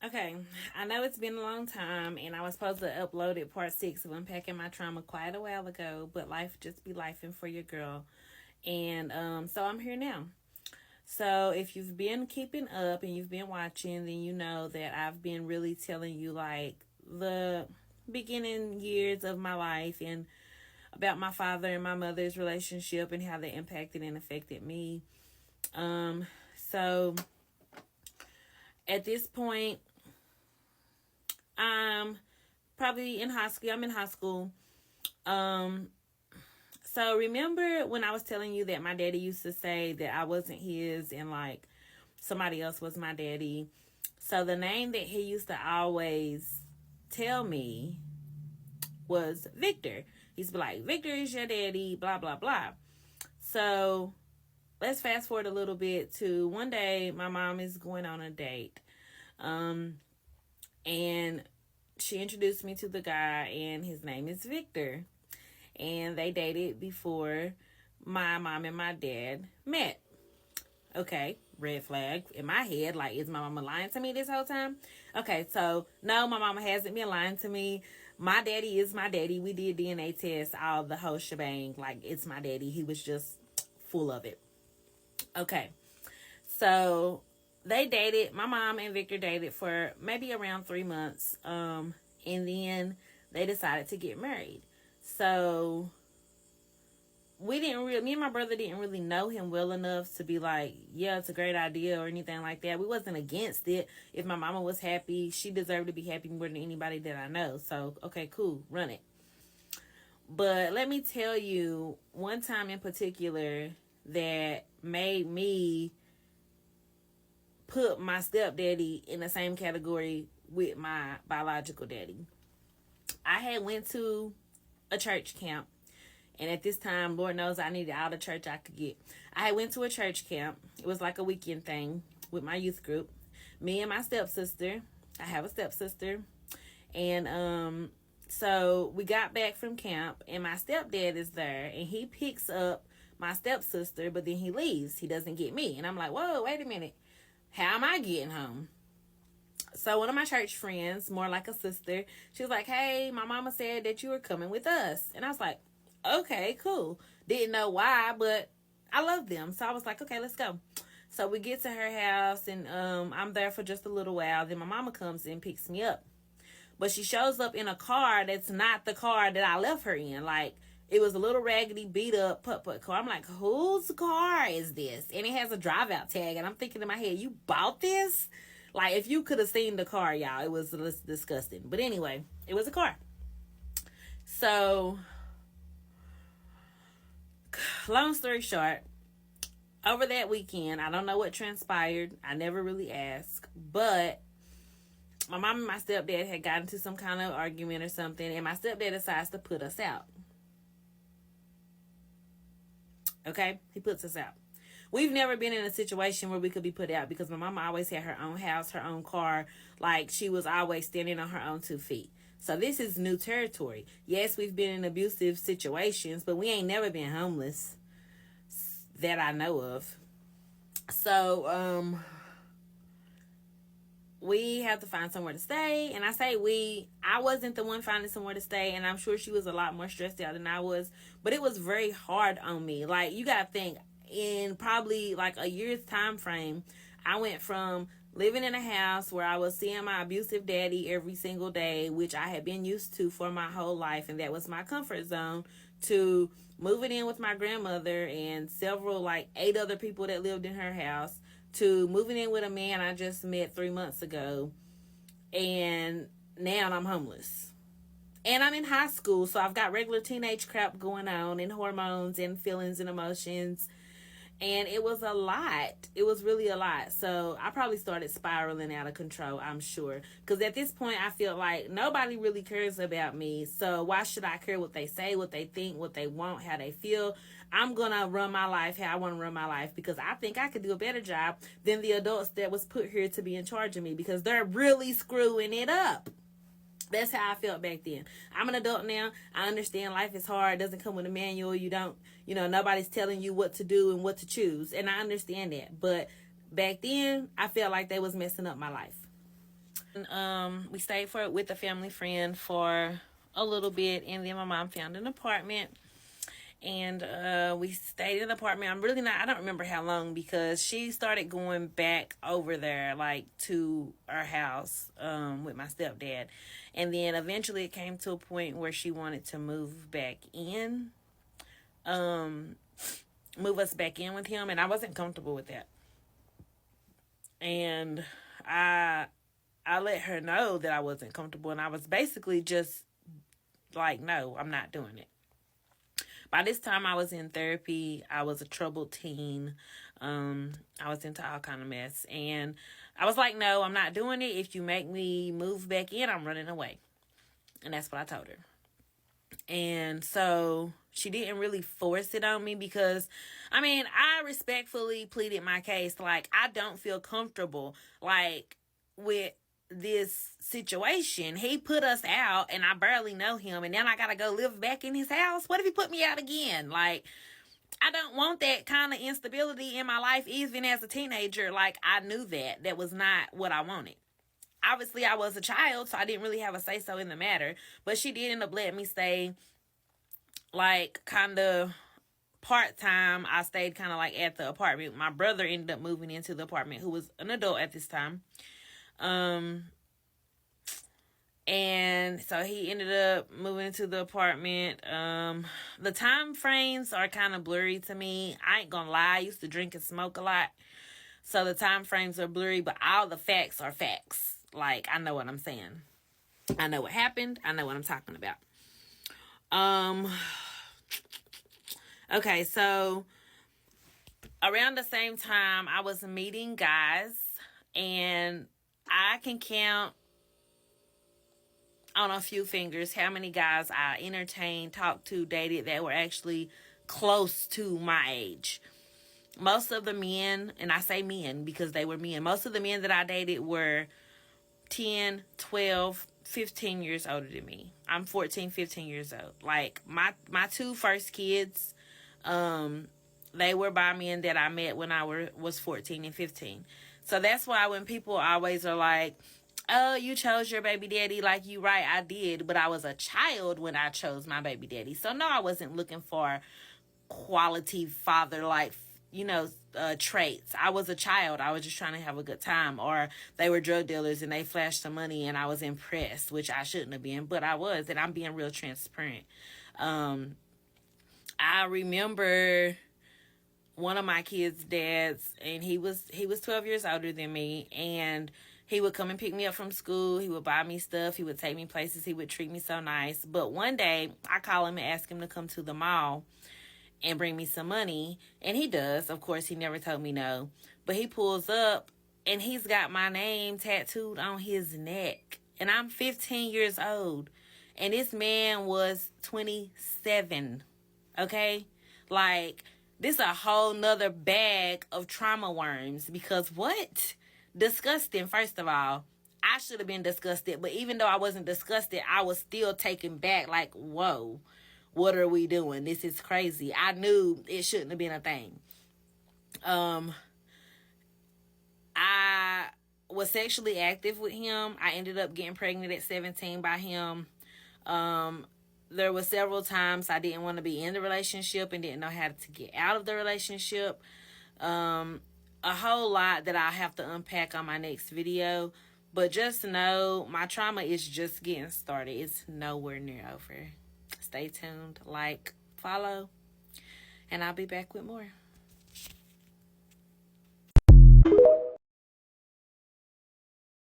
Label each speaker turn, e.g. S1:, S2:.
S1: Okay, I know it's been a long time, and I was supposed to upload it part 6 of Unpacking My Trauma quite a while ago, but life just be lifing for your girl. And so I'm here now. So if you've been keeping up and you've been watching, then you know that I've been really telling you like the beginning years of my life and about my father and my mother's relationship and how they impacted and affected me. So at this point, I'm probably in high school. I'm in high school. Um, so remember when I was telling you that my daddy used to say that I wasn't his and like somebody else was my daddy. So the name that he used to always tell me was Victor. He's be like, Victor is your daddy, blah, blah, blah. So let's fast forward a little bit to one day my mom is going on a date. And she introduced me to the guy, and his name is Victor. And they dated before my mom and my dad met. Okay, red flag in my head. Like, is my mama lying to me this whole time? Okay, so no, my mama hasn't been lying to me. My daddy is my daddy. We did DNA tests, all the whole shebang. Like, it's my daddy. He was just full of it. Okay, so they dated. My mom and Victor dated for maybe around 3 months. And then they decided to get married. So me and my brother didn't really know him well enough to be like, yeah, it's a great idea or anything like that. We wasn't against it. If my mama was happy, she deserved to be happy more than anybody that I know. So, okay, cool, run it. But let me tell you one time in particular that made me put my stepdaddy in the same category with my biological daddy. I had went to a church camp, and at this time, Lord knows I needed all the church I could get. I went to a church camp. It was like a weekend thing with my youth group. Me and my stepsister. I have a stepsister. And so we got back from camp, and my stepdad is there, and he picks up my stepsister, but then he leaves. He doesn't get me. And I'm like, whoa, wait a minute. How am I getting home? So one of my church friends, more like a sister, she was like, hey, my mama said that you were coming with us. And I was like, okay, cool. Didn't know why, but I love them. So I was like, okay, let's go. So we get to her house, and I'm there for just a little while. Then my mama comes and picks me up. But she shows up in a car that's not the car that I left her in. Like, it was a little raggedy, beat up putt-putt car. I'm like, whose car is this? And it has a drive-out tag. And I'm thinking in my head, you bought this? Like, if you could have seen the car, y'all, it was disgusting. But anyway, it was a car. So, long story short, over that weekend, I don't know what transpired. I never really asked. But my mom and my stepdad had gotten into some kind of argument or something. And my stepdad decides to put us out. Okay? He puts us out. We've never been in a situation where we could be put out because my mama always had her own house, her own car. Like, she was always standing on her own 2 feet. So this is new territory. Yes, we've been in abusive situations, but we ain't never been homeless that I know of. So, we have to find somewhere to stay. And I say I wasn't the one finding somewhere to stay. And I'm sure she was a lot more stressed out than I was. But it was very hard on me. Like, you got to think, in probably like a year's time frame, I went from living in a house where I was seeing my abusive daddy every single day, which I had been used to for my whole life, and that was my comfort zone, to moving in with my grandmother and several, like 8 other people that lived in her house, to moving in with a man I just met 3 months ago, and now I'm homeless. And I'm in high school, so I've got regular teenage crap going on, and hormones and feelings and emotions. And it was a lot. It was really a lot. So I probably started spiraling out of control, I'm sure. Because at this point, I feel like nobody really cares about me. So why should I care what they say, what they think, what they want, how they feel? I'm going to run my life how I want to run my life, because I think I could do a better job than the adults that was put here to be in charge of me, because they're really screwing it up. That's how I felt back then. I'm an adult now. I understand life is hard. It doesn't come with a manual. Nobody's telling you what to do and what to choose. And I understand that. But back then, I felt like they was messing up my life. We stayed with a family friend for a little bit, and then my mom found an apartment, and we stayed in the apartment. I don't remember how long, because she started going back over there, like, to our house with my stepdad, and then eventually it came to a point where she wanted to move us back in with him, and I wasn't comfortable with that. And I let her know that I wasn't comfortable, and I was basically just like, no, I'm not doing it. By this time, I was in therapy. I was a troubled teen. I was into all kind of mess, and I was like, no, I'm not doing it. If you make me move back in, I'm running away. And that's what I told her. And so she didn't really force it on me, because, I respectfully pleaded my case. Like, I don't feel comfortable, like, with this situation. He put us out, and I barely know him, and then I gotta go live back in his house. What if he put me out again? Like, I don't want that kind of instability in my life, even as a teenager. Like, I knew that was not what I wanted. Obviously, I was a child, so I didn't really have a say-so in the matter. But she did end up letting me stay, like, kind of part-time. I stayed kind of, like, at the apartment. My brother ended up moving into the apartment, who was an adult at this time. And so he ended up moving into the apartment. The time frames are kind of blurry to me. I ain't gonna lie, I used to drink and smoke a lot, so the time frames are blurry, but all the facts are facts. Like, I know what I'm saying. I know what happened. I know what I'm talking about. Okay, so around the same time, I was meeting guys, and I can count on a few fingers how many guys I entertained, talked to, dated that were actually close to my age. Most of the men, and I say men because they were men, most of the men that I dated were 10, 12, 15 years older than me. I'm 14, 15 years old. Like, my two first kids, they were by men that I met when I was 14 and 15. So that's why when people always are like, oh, you chose your baby daddy, like, you right, I did, but I was a child when I chose my baby daddy. So no, I wasn't looking for quality father-like, traits. I was a child. I was just trying to have a good time. Or they were drug dealers and they flashed some money and I was impressed, which I shouldn't have been, but I was, and I'm being real transparent. I remember one of my kids' dads, and he was 12 years older than me, and he would come and pick me up from school. He would buy me stuff. He would take me places. He would treat me so nice. But one day, I call him and ask him to come to the mall and bring me some money. And he does. Of course, he never told me no. But he pulls up, and he's got my name tattooed on his neck. And I'm 15 years old. And this man was 27. Okay? Like, this a whole nother bag of trauma worms. Because what? Disgusting, first of all. I should have been disgusted. But even though I wasn't disgusted, I was still taken back. Like, whoa. What are we doing? This is crazy. I knew it shouldn't have been a thing. I was sexually active with him. I ended up getting pregnant at 17 by him. There were several times I didn't want to be in the relationship and didn't know how to get out of the relationship. A whole lot that I'll have to unpack on my next video. But just know my trauma is just getting started. It's nowhere near over. Stay tuned, like, follow, and I'll be back with more.